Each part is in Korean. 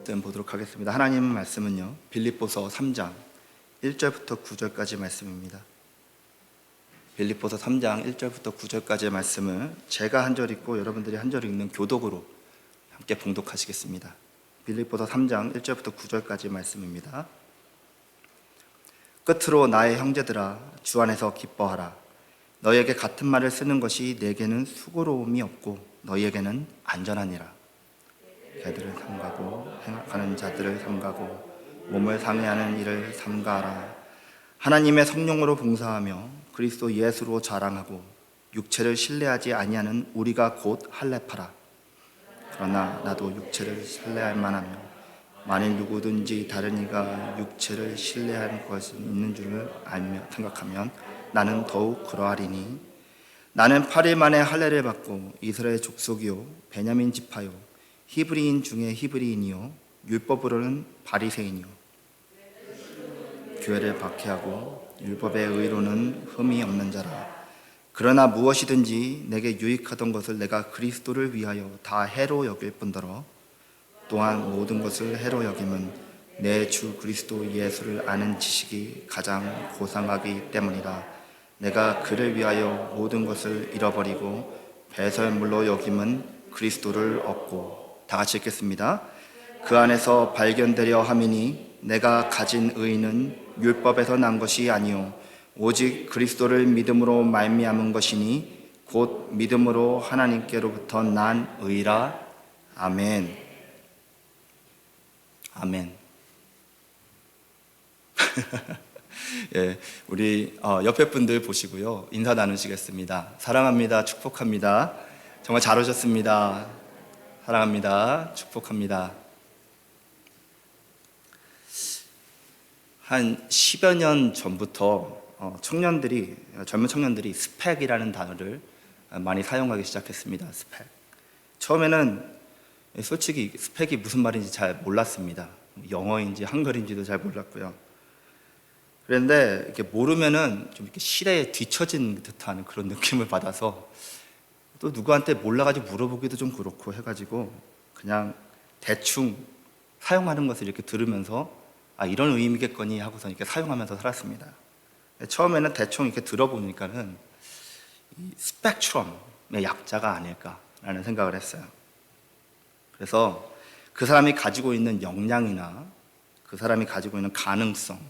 보도록 하겠습니다. 하나님 말씀은요, 빌립보서 3장 1절부터 9절까지 말씀입니다. 빌립보서 3장 1절부터 9절까지의 말씀을 제가 한 절 읽고 여러분들이 한 절 읽는 교독으로 함께 봉독하시겠습니다. 빌립보서 3장 1절부터 9절까지 말씀입니다. 끝으로 나의 형제들아, 주 안에서 기뻐하라. 너희에게 같은 말을 쓰는 것이 내게는 수고로움이 없고 너희에게는 안전하니라. 개들을 삼가고 행악하는 자들을 삼가고 몸을 상해하는 일을 삼가하라. 하나님의 성령으로 봉사하며 그리스도 예수로 자랑하고 육체를 신뢰하지 아니하는 우리가 곧 할례파라. 그러나 나도 육체를 신뢰할 만하며 만일 누구든지 다른 이가 육체를 신뢰할 것이 있는 줄을 알며 생각하면 나는 더욱 그러하리니 나는 8일 만에 할례를 받고 이스라엘 족속이요 베냐민 지파요 히브리인 중에 히브리인이요 율법으로는 바리새인이요 교회를 박해하고 율법의 의로는 흠이 없는 자라. 그러나 무엇이든지 내게 유익하던 것을 내가 그리스도를 위하여 다 해로 여길 뿐더러 또한 모든 것을 해로 여김은 내 주 그리스도 예수를 아는 지식이 가장 고상하기 때문이라. 내가 그를 위하여 모든 것을 잃어버리고 배설물로 여김은 그리스도를 얻고. 다 같이 읽겠습니다. 그 안에서 발견되려 함이니 내가 가진 의는 율법에서 난 것이 아니요 오직 그리스도를 믿음으로 말미암은 것이니 곧 믿음으로 하나님께로부터 난 의라. 아멘. 아멘. 예, 우리 옆에 분들 보시고요, 인사 나누시겠습니다. 사랑합니다. 축복합니다. 정말 잘 오셨습니다. 사랑합니다. 축복합니다. 한 10여 년 전부터 젊은 청년들이 스펙이라는 단어를 많이 사용하기 시작했습니다. 스펙. 처음에는 솔직히 스펙이 무슨 말인지 잘 몰랐습니다. 영어인지 한글인지도 잘 몰랐고요. 그런데 이렇게 모르면은 좀 이렇게 시대에 뒤처진 듯한 그런 느낌을 받아서 또 누구한테 몰라가지고 물어보기도 좀 그렇고 해가지고 그냥 대충 사용하는 것을 이렇게 들으면서 이런 의미겠거니 하고서 이렇게 사용하면서 살았습니다. 처음에는 대충 이렇게 들어보니까는 이 스펙트럼의 약자가 아닐까라는 생각을 했어요. 그래서 그 사람이 가지고 있는 역량이나 그 사람이 가지고 있는 가능성,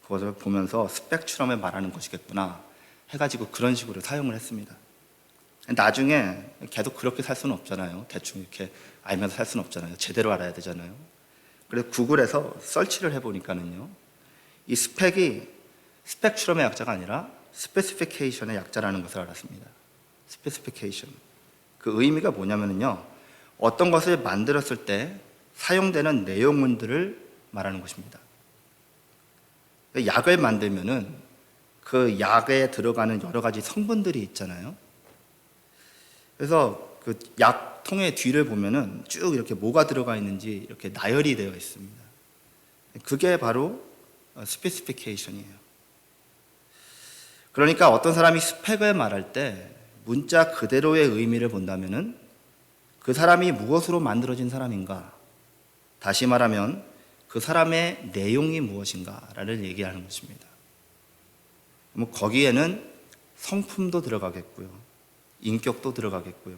그것을 보면서 스펙트럼에 말하는 것이겠구나 해가지고 그런 식으로 사용을 했습니다. 나중에 계속 그렇게 살 수는 없잖아요. 대충 이렇게 알면서 살 수는 없잖아요. 제대로 알아야 되잖아요. 그래서 구글에서 설치를 해보니까는요, 이 스펙이 스펙트럼의 약자가 아니라 스페시피케이션의 약자라는 것을 알았습니다. 스페시피케이션. 그 의미가 뭐냐면요, 어떤 것을 만들었을 때 사용되는 내용물들을 말하는 것입니다. 약을 만들면은 그 약에 들어가는 여러 가지 성분들이 있잖아요. 그래서 그 약통의 뒤를 보면은 쭉 이렇게 뭐가 들어가 있는지 이렇게 나열이 되어 있습니다. 그게 바로 스페시피케이션이에요. 그러니까 어떤 사람이 스펙을 말할 때 문자 그대로의 의미를 본다면은 그 사람이 무엇으로 만들어진 사람인가? 다시 말하면 그 사람의 내용이 무엇인가를 얘기하는 것입니다. 거기에는 성품도 들어가겠고요, 인격도 들어가겠고요,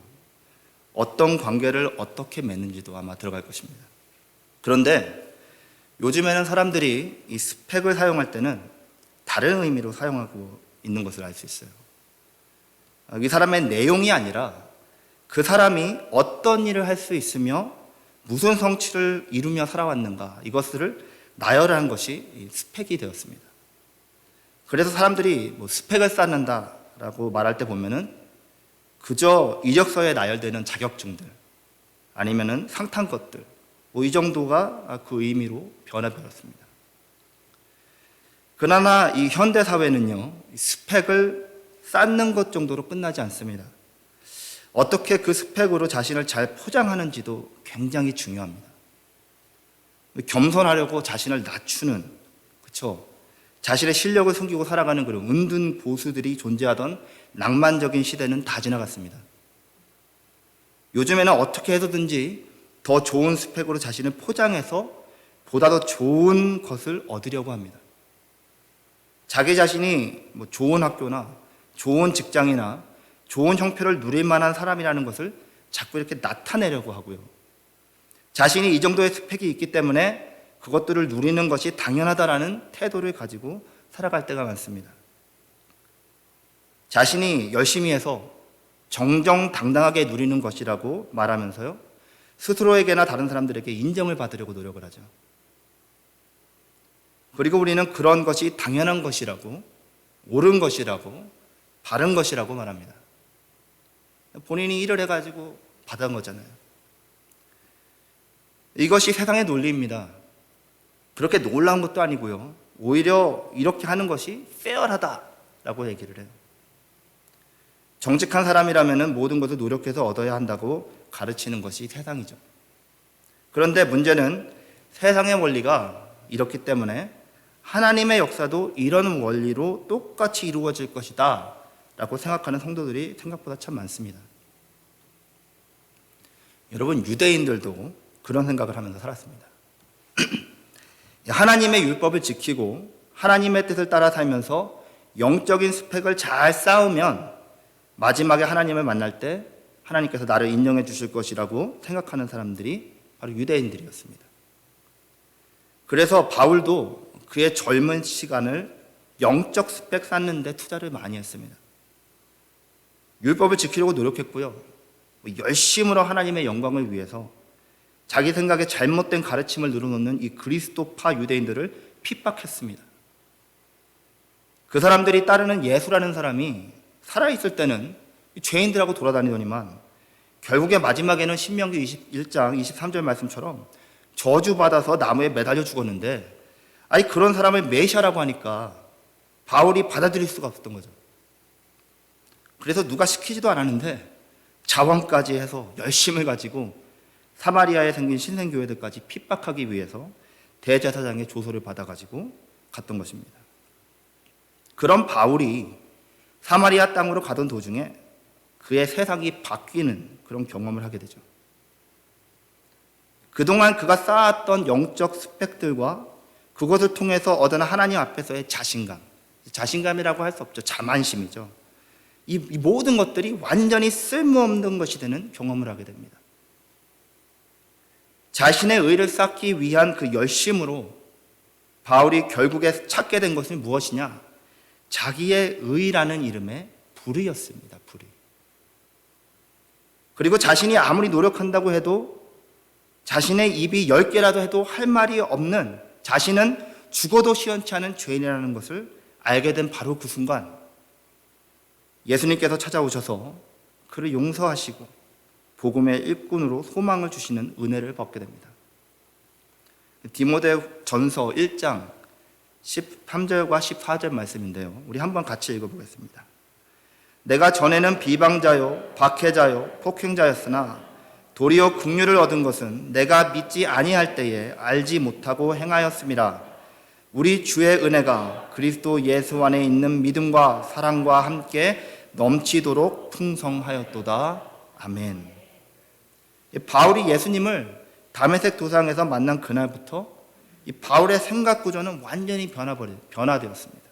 어떤 관계를 어떻게 맺는지도 아마 들어갈 것입니다. 그런데 요즘에는 사람들이 이 스펙을 사용할 때는 다른 의미로 사용하고 있는 것을 알 수 있어요. 이 사람의 내용이 아니라 그 사람이 어떤 일을 할 수 있으며 무슨 성취를 이루며 살아왔는가, 이것을 나열한 것이 이 스펙이 되었습니다. 그래서 사람들이 스펙을 쌓는다라고 말할 때 보면은 그저 이력서에 나열되는 자격증들 아니면은 상탄 것들, 이 정도가 그 의미로 변해버렸습니다. 그러나 이 현대 사회는요, 스펙을 쌓는 것 정도로 끝나지 않습니다. 어떻게 그 스펙으로 자신을 잘 포장하는지도 굉장히 중요합니다. 겸손하려고 자신을 낮추는, 그렇죠? 자신의 실력을 숨기고 살아가는 그런 은둔 보수들이 존재하던 낭만적인 시대는 다 지나갔습니다. 요즘에는 어떻게 해서든지 더 좋은 스펙으로 자신을 포장해서 보다 더 좋은 것을 얻으려고 합니다. 자기 자신이 좋은 학교나 좋은 직장이나 좋은 형편을 누릴 만한 사람이라는 것을 자꾸 이렇게 나타내려고 하고요. 자신이 이 정도의 스펙이 있기 때문에 그것들을 누리는 것이 당연하다라는 태도를 가지고 살아갈 때가 많습니다. 자신이 열심히 해서 정정당당하게 누리는 것이라고 말하면서요, 스스로에게나 다른 사람들에게 인정을 받으려고 노력을 하죠. 그리고 우리는 그런 것이 당연한 것이라고, 옳은 것이라고, 바른 것이라고 말합니다. 본인이 일을 해가지고 받은 거잖아요. 이것이 세상의 논리입니다. 그렇게 놀라운 것도 아니고요. 오히려 이렇게 하는 것이 페어하다라고 얘기를 해요. 정직한 사람이라면 모든 것을 노력해서 얻어야 한다고 가르치는 것이 세상이죠. 그런데 문제는 세상의 원리가 이렇기 때문에 하나님의 역사도 이런 원리로 똑같이 이루어질 것이다 라고 생각하는 성도들이 생각보다 참 많습니다. 여러분, 유대인들도 그런 생각을 하면서 살았습니다. 하나님의 율법을 지키고 하나님의 뜻을 따라 살면서 영적인 스펙을 잘 쌓으면 마지막에 하나님을 만날 때 하나님께서 나를 인정해 주실 것이라고 생각하는 사람들이 바로 유대인들이었습니다. 그래서 바울도 그의 젊은 시간을 영적 스펙 쌓는 데 투자를 많이 했습니다. 율법을 지키려고 노력했고요. 열심으로 하나님의 영광을 위해서 자기 생각에 잘못된 가르침을 늘어놓는 이 그리스도파 유대인들을 핍박했습니다. 그 사람들이 따르는 예수라는 사람이 살아있을 때는 죄인들하고 돌아다니더니만 결국에 마지막에는 신명기 21장 23절 말씀처럼 저주받아서 나무에 매달려 죽었는데, 그런 사람을 메시아라고 하니까 바울이 받아들일 수가 없었던 거죠. 그래서 누가 시키지도 않았는데 자원까지 해서 열심을 가지고 사마리아에 생긴 신생교회들까지 핍박하기 위해서 대제사장의 조서를 받아가지고 갔던 것입니다. 그런 바울이 사마리아 땅으로 가던 도중에 그의 세상이 바뀌는 그런 경험을 하게 되죠. 그동안 그가 쌓았던 영적 스펙들과 그것을 통해서 얻은 하나님 앞에서의 자신감이라고 할 수 없죠. 자만심이죠. 이 모든 것들이 완전히 쓸모없는 것이 되는 경험을 하게 됩니다. 자신의 의를 쌓기 위한 그 열심으로 바울이 결국에 찾게 된 것은 무엇이냐? 자기의 의라는 이름의 불의였습니다. 불의. 그리고 자신이 아무리 노력한다고 해도, 자신의 입이 10개라도 해도 할 말이 없는, 자신은 죽어도 시원치 않은 죄인이라는 것을 알게 된 바로 그 순간 예수님께서 찾아오셔서 그를 용서하시고 복음의 일꾼으로 소망을 주시는 은혜를 받게 됩니다. 디모데전서 1장 13절과 14절 말씀인데요, 우리 한번 같이 읽어보겠습니다. 내가 전에는 비방자요 박해자요 폭행자였으나 도리어 긍휼을 얻은 것은 내가 믿지 아니할 때에 알지 못하고 행하였음이라. 우리 주의 은혜가 그리스도 예수 안에 있는 믿음과 사랑과 함께 넘치도록 풍성하였도다. 아멘. 바울이 예수님을 다메섹 도상에서 만난 그날부터 이 바울의 생각 구조는 완전히 변화되었습니다.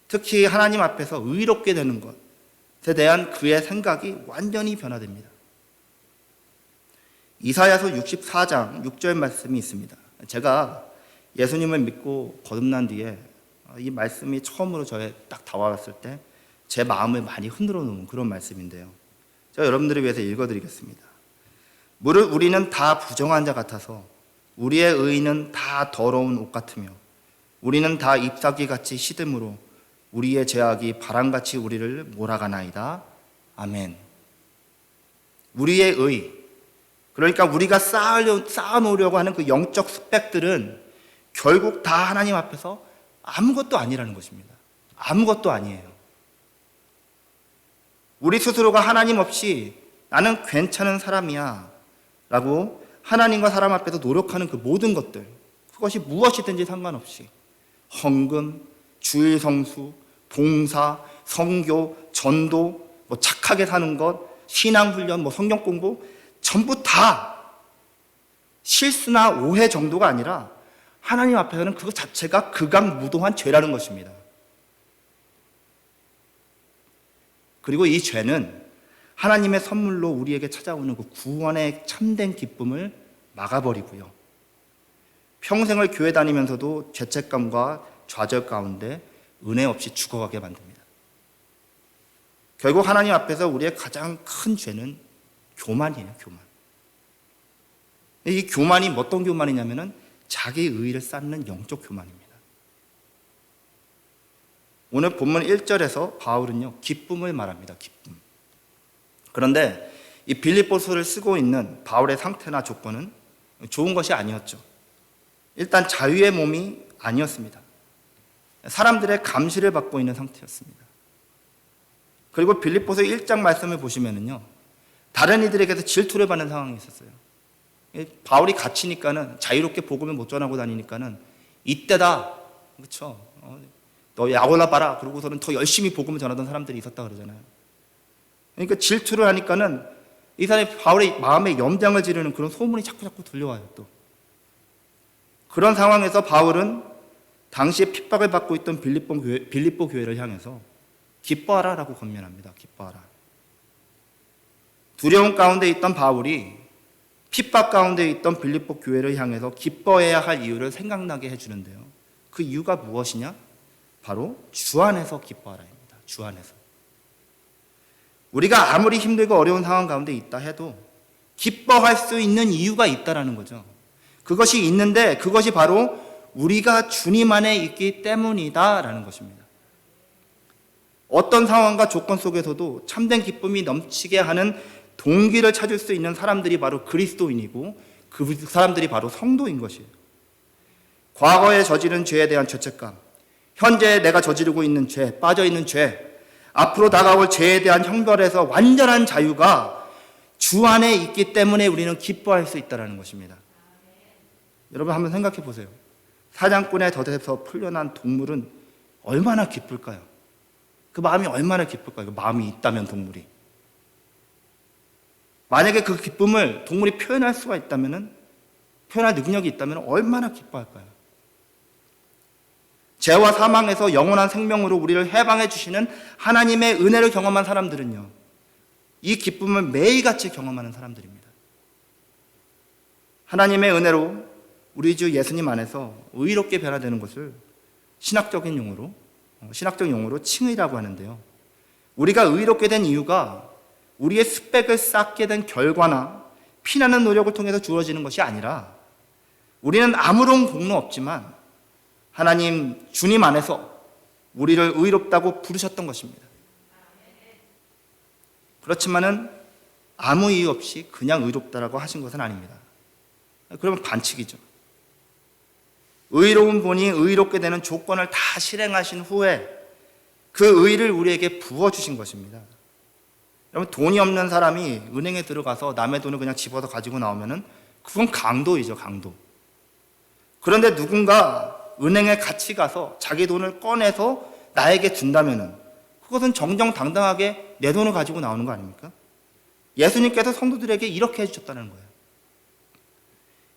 특히 하나님 앞에서 의롭게 되는 것에 대한 그의 생각이 완전히 변화됩니다. 이사야서 64장 6절 말씀이 있습니다. 제가 예수님을 믿고 거듭난 뒤에 이 말씀이 처음으로 저에 딱 다가왔을 때 제 마음을 많이 흔들어 놓은 그런 말씀인데요, 제가 여러분들을 위해서 읽어드리겠습니다. 무릇 우리는 다 부정한 자 같아서 우리의 의는 다 더러운 옷 같으며 우리는 다 잎사귀같이 시듬으로 우리의 죄악이 바람같이 우리를 몰아가나이다. 아멘. 우리의 의, 그러니까 우리가 쌓아놓으려고 하는 그 영적 스펙들은 결국 다 하나님 앞에서 아무것도 아니라는 것입니다. 아무것도 아니에요. 우리 스스로가 하나님 없이 나는 괜찮은 사람이야 라고 하나님과 사람 앞에서 노력하는 그 모든 것들, 그것이 무엇이든지 상관없이 헌금, 주일 성수, 봉사, 선교, 전도, 착하게 사는 것, 신앙 훈련, 성경 공부 전부 다 실수나 오해 정도가 아니라 하나님 앞에서는 그것 자체가 극악무도한 죄라는 것입니다. 그리고 이 죄는 하나님의 선물로 우리에게 찾아오는 그 구원의 참된 기쁨을 막아버리고요. 평생을 교회 다니면서도 죄책감과 좌절 가운데 은혜 없이 죽어가게 만듭니다. 결국 하나님 앞에서 우리의 가장 큰 죄는 교만이에요, 교만. 이 교만이 어떤 교만이냐면은 자기 의의를 쌓는 영적 교만입니다. 오늘 본문 1절에서 바울은요, 기쁨을 말합니다, 기쁨. 그런데 이 빌립보서를 쓰고 있는 바울의 상태나 조건은 좋은 것이 아니었죠. 일단 자유의 몸이 아니었습니다. 사람들의 감시를 받고 있는 상태였습니다. 그리고 빌립보서 1장 말씀을 보시면은요, 다른 이들에게서 질투를 받는 상황이 있었어요. 바울이 갇히니까는, 자유롭게 복음을 못 전하고 다니니까는 이때다, 그렇죠? 너 야올라 봐라. 그러고서는 더 열심히 복음을 전하던 사람들이 있었다 그러잖아요. 그러니까 질투를 하니까는 이 사람이 바울의 마음에 염장을 지르는 그런 소문이 자꾸 들려와요. 또 그런 상황에서 바울은 당시에 핍박을 받고 있던 빌립보 교회를 향해서 기뻐하라 라고 권면합니다. 기뻐하라. 두려움 가운데 있던 바울이 핍박 가운데 있던 빌립보 교회를 향해서 기뻐해야 할 이유를 생각나게 해주는데요. 그 이유가 무엇이냐? 바로 주 안에서 기뻐하라입니다. 주 안에서. 우리가 아무리 힘들고 어려운 상황 가운데 있다 해도 기뻐할 수 있는 이유가 있다라는 거죠. 그것이 있는데 그것이 바로 우리가 주님 안에 있기 때문이다라는 것입니다. 어떤 상황과 조건 속에서도 참된 기쁨이 넘치게 하는 동기를 찾을 수 있는 사람들이 바로 그리스도인이고 그 사람들이 바로 성도인 것이에요. 과거에 저지른 죄에 대한 죄책감, 현재 내가 저지르고 있는 죄, 빠져있는 죄, 앞으로 다가올 죄에 대한 형벌에서 완전한 자유가 주 안에 있기 때문에 우리는 기뻐할 수 있다는 것입니다. 여러분 한번 생각해 보세요. 사냥꾼의 덫에서 풀려난 동물은 얼마나 기쁠까요? 그 마음이 얼마나 기쁠까요? 그 마음이 있다면 동물이. 만약에 그 기쁨을 동물이 표현할 수가 있다면, 표현할 능력이 있다면 얼마나 기뻐할까요? 죄와 사망에서 영원한 생명으로 우리를 해방해 주시는 하나님의 은혜를 경험한 사람들은요, 이 기쁨을 매일같이 경험하는 사람들입니다. 하나님의 은혜로 우리 주 예수님 안에서 의롭게 변화되는 것을 신학적 용어로 칭의라고 하는데요. 우리가 의롭게 된 이유가 우리의 스펙을 쌓게 된 결과나 피나는 노력을 통해서 주어지는 것이 아니라 우리는 아무런 공로 없지만 하나님 주님 안에서 우리를 의롭다고 부르셨던 것입니다. 그렇지만은 아무 이유 없이 그냥 의롭다라고 하신 것은 아닙니다. 그러면 반칙이죠. 의로운 분이 의롭게 되는 조건을 다 실행하신 후에 그 의를 우리에게 부어주신 것입니다. 여러분, 돈이 없는 사람이 은행에 들어가서 남의 돈을 그냥 집어서 가지고 나오면은 그건 강도이죠, 강도. 그런데 누군가 은행에 같이 가서 자기 돈을 꺼내서 나에게 준다면은 그것은 정정당당하게 내 돈을 가지고 나오는 거 아닙니까? 예수님께서 성도들에게 이렇게 해주셨다는 거예요.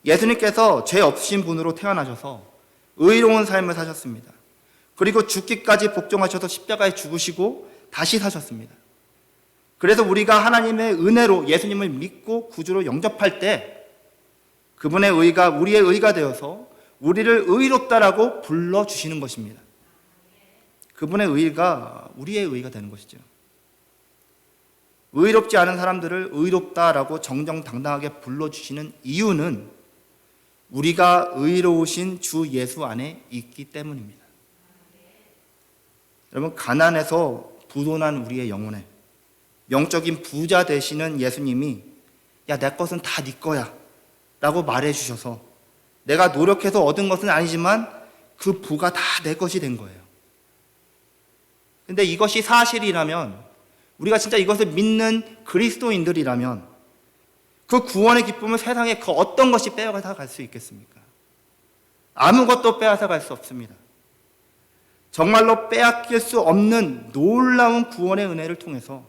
예수님께서 죄 없으신 분으로 태어나셔서 의로운 삶을 사셨습니다. 그리고 죽기까지 복종하셔서 십자가에 죽으시고 다시 사셨습니다. 그래서 우리가 하나님의 은혜로 예수님을 믿고 구주로 영접할 때 그분의 의가 우리의 의가 되어서 우리를 의롭다라고 불러주시는 것입니다. 그분의 의가 우리의 의가 되는 것이죠. 의롭지 않은 사람들을 의롭다라고 정정당당하게 불러주시는 이유는 우리가 의로우신 주 예수 안에 있기 때문입니다. 여러분, 가난해서 부도난 우리의 영혼에 영적인 부자 되시는 예수님이 야, 내 것은 다 네 거야 라고 말해주셔서 내가 노력해서 얻은 것은 아니지만 그 부가 다 내 것이 된 거예요. 근데 이것이 사실이라면, 우리가 진짜 이것을 믿는 그리스도인들이라면 그 구원의 기쁨을 세상에 그 어떤 것이 빼앗아 갈 수 있겠습니까? 아무것도 빼앗아 갈 수 없습니다. 정말로 빼앗길 수 없는 놀라운 구원의 은혜를 통해서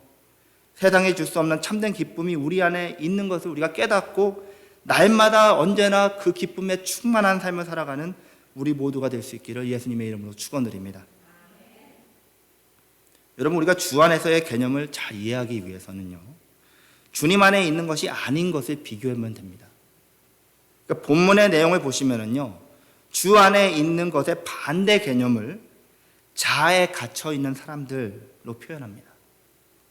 세상에 줄 수 없는 참된 기쁨이 우리 안에 있는 것을 우리가 깨닫고 날마다 언제나 그 기쁨에 충만한 삶을 살아가는 우리 모두가 될 수 있기를 예수님의 이름으로 축원드립니다. 여러분, 우리가 주 안에서의 개념을 잘 이해하기 위해서는요, 주님 안에 있는 것이 아닌 것을 비교하면 됩니다. 그러니까 본문의 내용을 보시면은요, 주 안에 있는 것의 반대 개념을 자아에 갇혀 있는 사람들로 표현합니다.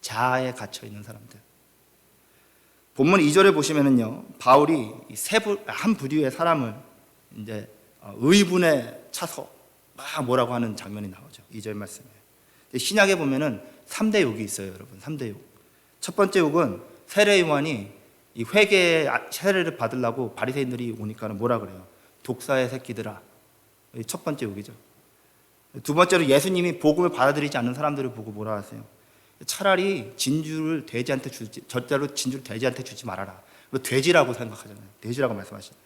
자아에 갇혀 있는 사람들. 본문 2절에 보시면은요, 바울이 한 부류의 사람을 이제 의분에 차서 막 뭐라고 하는 장면이 나오죠. 2절 말씀에. 신약에 보면은 3대 욕이 있어요, 여러분. 3대 욕. 첫 번째 욕은 세례 요한이 이 회개의 세례를 받으려고 바리새인들이 오니까는 뭐라 그래요? 독사의 새끼들아. 첫 번째 욕이죠. 두 번째로 예수님이 복음을 받아들이지 않는 사람들을 보고 뭐라 하세요? 차라리 진주를 돼지한테 주지, 절대로 진주를 돼지한테 주지 말아라. 돼지라고 생각하잖아요. 돼지라고 말씀하시잖아요.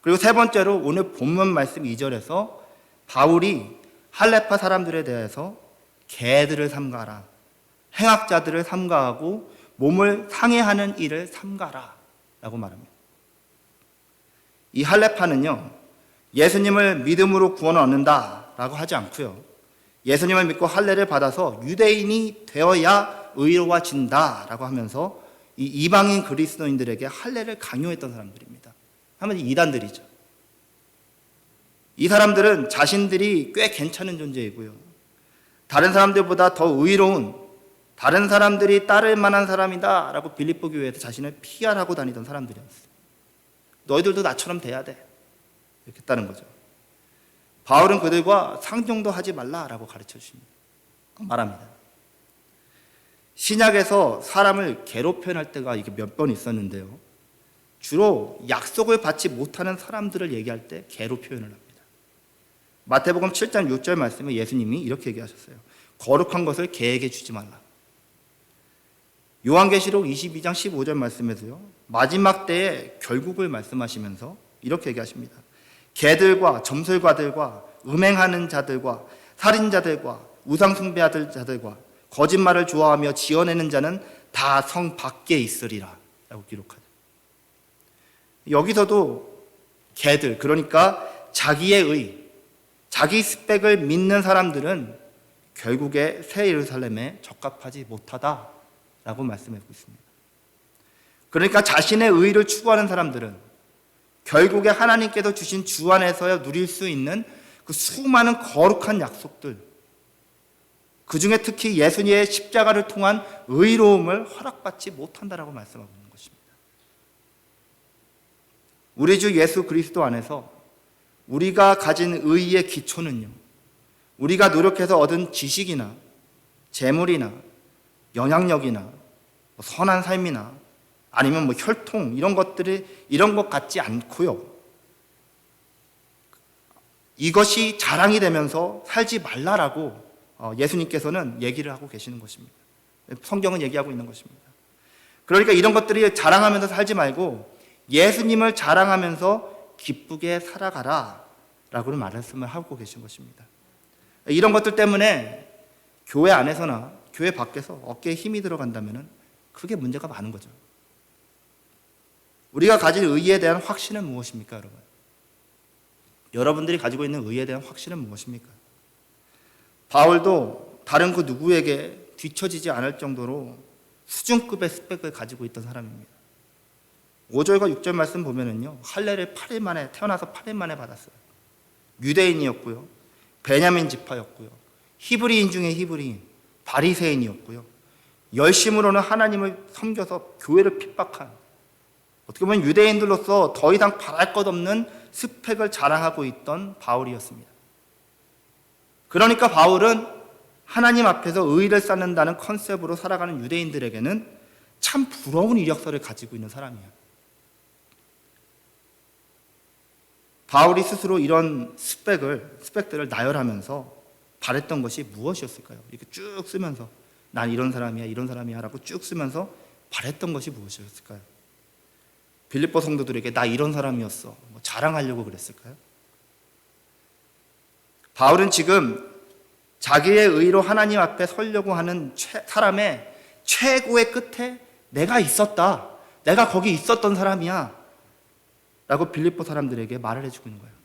그리고 세 번째로 오늘 본문 말씀 2절에서 바울이 할레파 사람들에 대해서 개들을 삼가라, 행악자들을 삼가하고 몸을 상해하는 일을 삼가라 라고 말합니다. 이 할레파는요, 예수님을 믿음으로 구원을 얻는다 라고 하지 않고요, 예수님을 믿고 할례를 받아서 유대인이 되어야 의로워진다 라고 하면서 이 이방인 그리스도인들에게 할례를 강요했던 사람들입니다. 한마디로 이단들이죠. 이 사람들은 자신들이 꽤 괜찮은 존재이고요, 다른 사람들보다 더 의로운, 다른 사람들이 따를 만한 사람이다 라고 빌립보 교회에서 자신을 PR하고 다니던 사람들이었어요. 너희들도 나처럼 돼야 돼, 이렇게 했다는 거죠. 바울은 그들과 상종도 하지 말라라고 가르쳐 주십니다. 말합니다. 신약에서 사람을 괴롭혀낼 때가 이게 몇 번 있었는데요, 주로 약속을 받지 못하는 사람들을 얘기할 때 개로 표현을 합니다. 마태복음 7장 6절 말씀에 예수님이 이렇게 얘기하셨어요. 거룩한 것을 개에게 주지 말라. 요한계시록 22장 15절 말씀에서요, 마지막 때의 결국을 말씀하시면서 이렇게 얘기하십니다. 개들과 점술가들과 음행하는 자들과 살인자들과 우상숭배하는 자들과 거짓말을 좋아하며 지어내는 자는 다 성 밖에 있으리라 라고 기록하죠. 여기서도 개들, 그러니까 자기의 의, 자기 스펙을 믿는 사람들은 결국에 새 예루살렘에 적합하지 못하다라고 말씀하고 있습니다. 그러니까 자신의 의를 추구하는 사람들은 결국에 하나님께서 주신 주 안에서야 누릴 수 있는 그 수많은 거룩한 약속들, 그 중에 특히 예수님의 십자가를 통한 의로움을 허락받지 못한다라고 말씀하고 있는 것입니다. 우리 주 예수 그리스도 안에서 우리가 가진 의의 기초는요, 우리가 노력해서 얻은 지식이나 재물이나 영향력이나 선한 삶이나 아니면 혈통 이런 것 같지 않고요, 이것이 자랑이 되면서 살지 말라라고 예수님께서는 얘기를 하고 계시는 것입니다. 성경은 얘기하고 있는 것입니다. 그러니까 이런 것들이 자랑하면서 살지 말고 예수님을 자랑하면서 기쁘게 살아가라 라고 말씀을 하고 계신 것입니다. 이런 것들 때문에 교회 안에서나 교회 밖에서 어깨에 힘이 들어간다면 그게 문제가 많은 거죠. 우리가 가진 의의에 대한 확신은 무엇입니까, 여러분? 여러분들이 가지고 있는 의의에 대한 확신은 무엇입니까? 바울도 다른 그 누구에게 뒤처지지 않을 정도로 수준급의 스펙을 가지고 있던 사람입니다. 5절과 6절 말씀 보면은요, 할례를 8일 만에, 태어나서 8일 만에 받았어요. 유대인이었고요, 베냐민 지파였고요, 히브리인 중에 히브리인, 바리새인이었고요, 열심으로는 하나님을 섬겨서 교회를 핍박한, 어떻게 보면 유대인들로서 더 이상 바랄 것 없는 스펙을 자랑하고 있던 바울이었습니다. 그러니까 바울은 하나님 앞에서 의의를 쌓는다는 컨셉으로 살아가는 유대인들에게는 참 부러운 이력서를 가지고 있는 사람이에요. 바울이 스스로 이런 스펙들을 나열하면서 바랬던 것이 무엇이었을까요? 이렇게 쭉 쓰면서 난 이런 사람이야, 이런 사람이야 라고 쭉 쓰면서 바랬던 것이 무엇이었을까요? 빌립보 성도들에게 나 이런 사람이었어, 자랑하려고 그랬을까요? 바울은 지금 자기의 의로 하나님 앞에 서려고 하는 사람의 최고의 끝에 내가 있었다, 내가 거기 있었던 사람이야 라고 빌립보 사람들에게 말을 해주고 있는 거예요.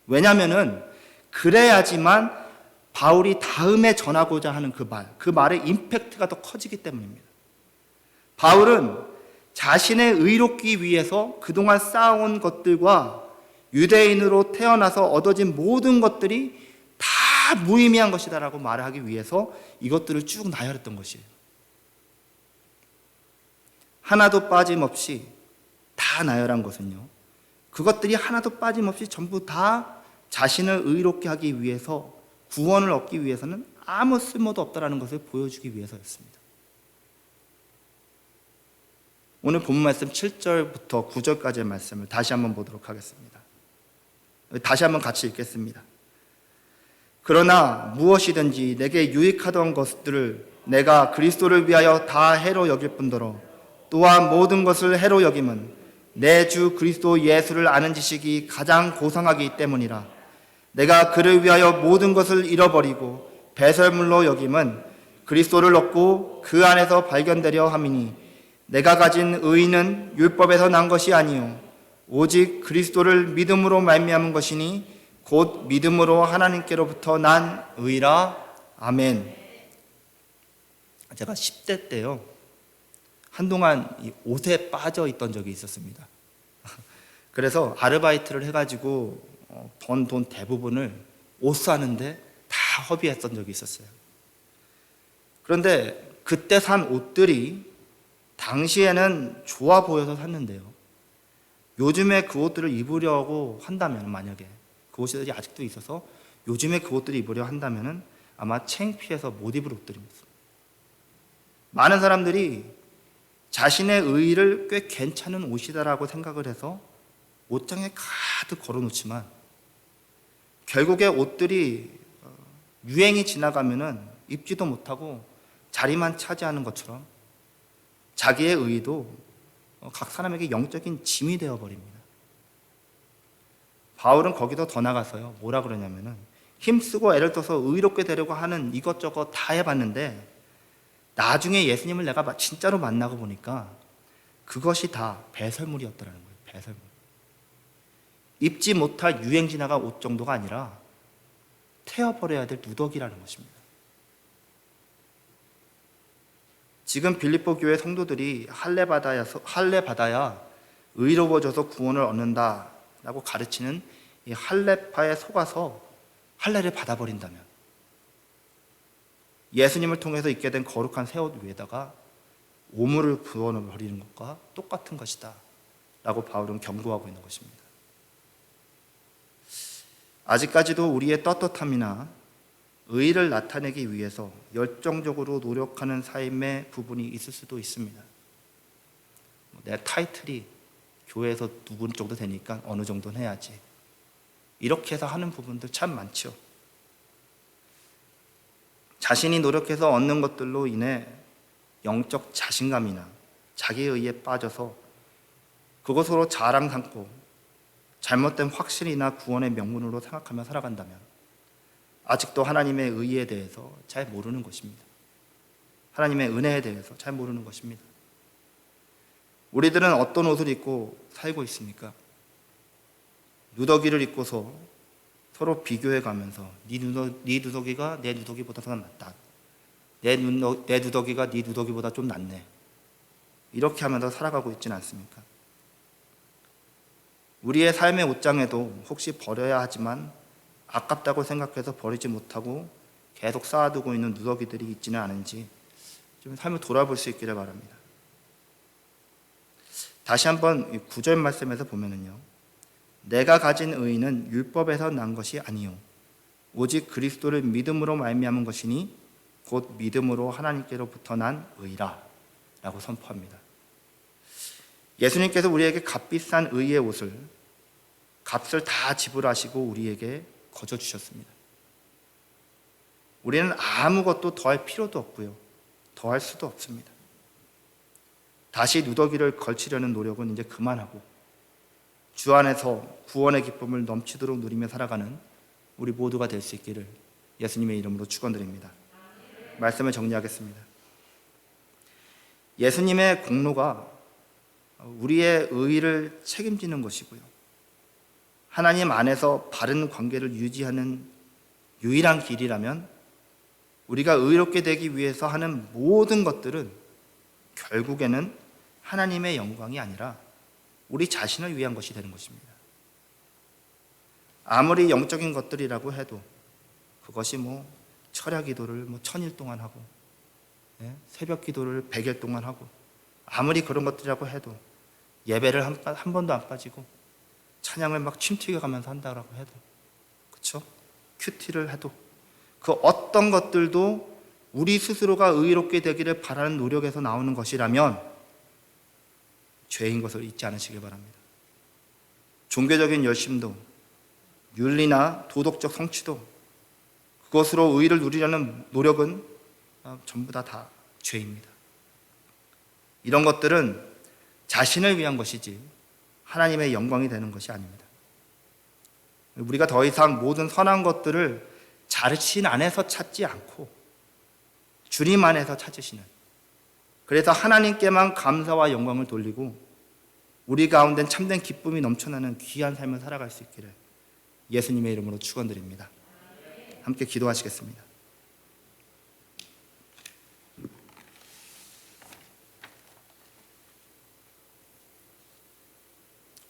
왜냐하면은 그래야지만 바울이 다음에 전하고자 하는 그 말의 임팩트가 더 커지기 때문입니다. 바울은 자신의 의롭기 위해서 그동안 쌓아온 것들과 유대인으로 태어나서 얻어진 모든 것들이 다 무의미한 것이다라고 말하기 위해서 이것들을 쭉 나열했던 것이에요. 하나도 빠짐없이 다 나열한 것은요, 그것들이 하나도 빠짐없이 전부 다 자신을 의롭게 하기 위해서, 구원을 얻기 위해서는 아무 쓸모도 없다라는 것을 보여주기 위해서였습니다. 오늘 본문 말씀 7절부터 9절까지의 말씀을 다시 한번 보도록 하겠습니다. 다시 한번 같이 읽겠습니다. 그러나 무엇이든지 내게 유익하던 것들을 내가 그리스도를 위하여 다 해로 여길 뿐더러 또한 모든 것을 해로 여김은 내 주 그리스도 예수를 아는 지식이 가장 고상하기 때문이라. 내가 그를 위하여 모든 것을 잃어버리고 배설물로 여김은 그리스도를 얻고 그 안에서 발견되려 함이니 내가 가진 의는 율법에서 난 것이 아니요 오직 그리스도를 믿음으로 말미암은 것이니 곧 믿음으로 하나님께로부터 난 의라. 아멘. 제가 10대 때요, 한동안 이 옷에 빠져 있던 적이 있었습니다. 그래서 아르바이트를 해가지고 번 돈 대부분을 옷 사는데 다 허비했던 적이 있었어요. 그런데 그때 산 옷들이 당시에는 좋아 보여서 샀는데요, 요즘에 그 옷들을 입으려고 한다면, 만약에 그 옷들이 아직도 있어서 요즘에 그 옷들을 입으려 한다면 아마 창피해서 못 입을 옷들입니다. 많은 사람들이 자신의 의의를 꽤 괜찮은 옷이다라고 생각을 해서 옷장에 가득 걸어놓지만 결국에 옷들이 유행이 지나가면은 입지도 못하고 자리만 차지하는 것처럼 자기의 의의도 각 사람에게 영적인 짐이 되어버립니다. 바울은 거기서 더 나가서요, 뭐라 그러냐면은 힘쓰고 애를 써서 의롭게 되려고 하는 이것저것 다 해봤는데 나중에 예수님을 내가 진짜로 만나고 보니까 그것이 다 배설물이었다는 거예요. 배설물. 입지 못할 유행 지나간 옷 정도가 아니라 태워버려야 될 누더기라는 것입니다. 지금 빌립보 교회 성도들이 할례 받아야 의로워져서 구원을 얻는다라고 가르치는 이 할례파에 속아서 할례를 받아버린다면 예수님을 통해서 입게 된 거룩한 새 옷 위에다가 오물을 부어버리는 것과 똑같은 것이다 라고 바울은 경고하고 있는 것입니다. 아직까지도 우리의 떳떳함이나 의의를 나타내기 위해서 열정적으로 노력하는 삶의 부분이 있을 수도 있습니다. 내 타이틀이 교회에서 누구 정도 되니까 어느 정도는 해야지, 이렇게 해서 하는 부분들 참 많죠. 자신이 노력해서 얻는 것들로 인해 영적 자신감이나 자기의의에 빠져서 그것으로 자랑 삼고 잘못된 확신이나 구원의 명분으로 생각하며 살아간다면 아직도 하나님의 의의에 대해서 잘 모르는 것입니다. 하나님의 은혜에 대해서 잘 모르는 것입니다. 우리들은 어떤 옷을 입고 살고 있습니까? 누더기를 입고서 서로 비교해 가면서 네 누더기가 내 누더기보다 더 낫다, 내 누더기가 네 누더기보다 좀 낫네, 이렇게 하면서 살아가고 있지는 않습니까? 우리의 삶의 옷장에도 혹시 버려야 하지만 아깝다고 생각해서 버리지 못하고 계속 쌓아두고 있는 누더기들이 있지는 않은지 좀 삶을 돌아볼 수 있기를 바랍니다. 다시 한번 9절 말씀에서 보면은요, 내가 가진 의의는 율법에서 난 것이 아니요 오직 그리스도를 믿음으로 말미암은 것이니 곧 믿음으로 하나님께로부터 난 의라 라고 선포합니다. 예수님께서 우리에게 값비싼 의의 옷을, 값을 다 지불하시고 우리에게 거저 주셨습니다. 우리는 아무것도 더할 필요도 없고요, 더할 수도 없습니다. 다시 누더기를 걸치려는 노력은 이제 그만하고 주 안에서 구원의 기쁨을 넘치도록 누리며 살아가는 우리 모두가 될 수 있기를 예수님의 이름으로 축원드립니다. 말씀을 정리하겠습니다. 예수님의 공로가 우리의 의의를 책임지는 것이고요, 하나님 안에서 바른 관계를 유지하는 유일한 길이라면 우리가 의롭게 되기 위해서 하는 모든 것들은 결국에는 하나님의 영광이 아니라 우리 자신을 위한 것이 되는 것입니다. 아무리 영적인 것들이라고 해도 그것이 철야 기도를 1000일 동안 하고 새벽 기도를 100일 동안 하고 아무리 그런 것들이라고 해도 예배를 한 번도 안 빠지고 찬양을 막 침튀겨가면서 한다고 해도 그렇죠? 큐티를 해도 그 어떤 것들도 우리 스스로가 의롭게 되기를 바라는 노력에서 나오는 것이라면 죄인 것을 잊지 않으시길 바랍니다. 종교적인 열심도 윤리나 도덕적 성취도 그것으로 의를 누리려는 노력은 전부 다 죄입니다. 이런 것들은 자신을 위한 것이지 하나님의 영광이 되는 것이 아닙니다. 우리가 더 이상 모든 선한 것들을 자신 안에서 찾지 않고 주님 안에서 찾으시는, 그래서 하나님께만 감사와 영광을 돌리고 우리 가운데 참된 기쁨이 넘쳐나는 귀한 삶을 살아갈 수 있기를 예수님의 이름으로 축원드립니다. 함께 기도하시겠습니다.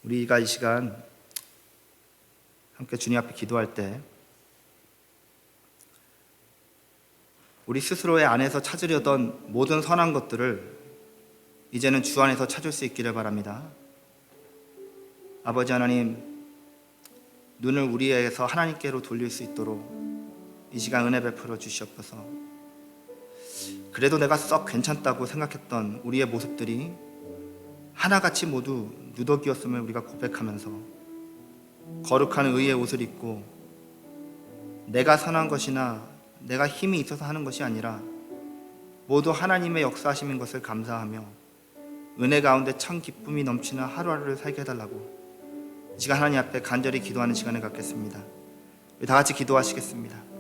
우리가 이 시간 함께 주님 앞에 기도할 때 우리 스스로의 안에서 찾으려던 모든 선한 것들을 이제는 주 안에서 찾을 수 있기를 바랍니다. 아버지 하나님, 눈을 우리에게서 하나님께로 돌릴 수 있도록 이 시간 은혜 베풀어 주시옵소서. 그래도 내가 썩 괜찮다고 생각했던 우리의 모습들이 하나같이 모두 누더기였음을 우리가 고백하면서 거룩한 의의 옷을 입고 내가 선한 것이나 내가 힘이 있어서 하는 것이 아니라 모두 하나님의 역사하심인 것을 감사하며 은혜 가운데 참 기쁨이 넘치는 하루하루를 살게 해달라고 이 시간 하나님 앞에 간절히 기도하는 시간을 갖겠습니다. 우리 다 같이 기도하시겠습니다.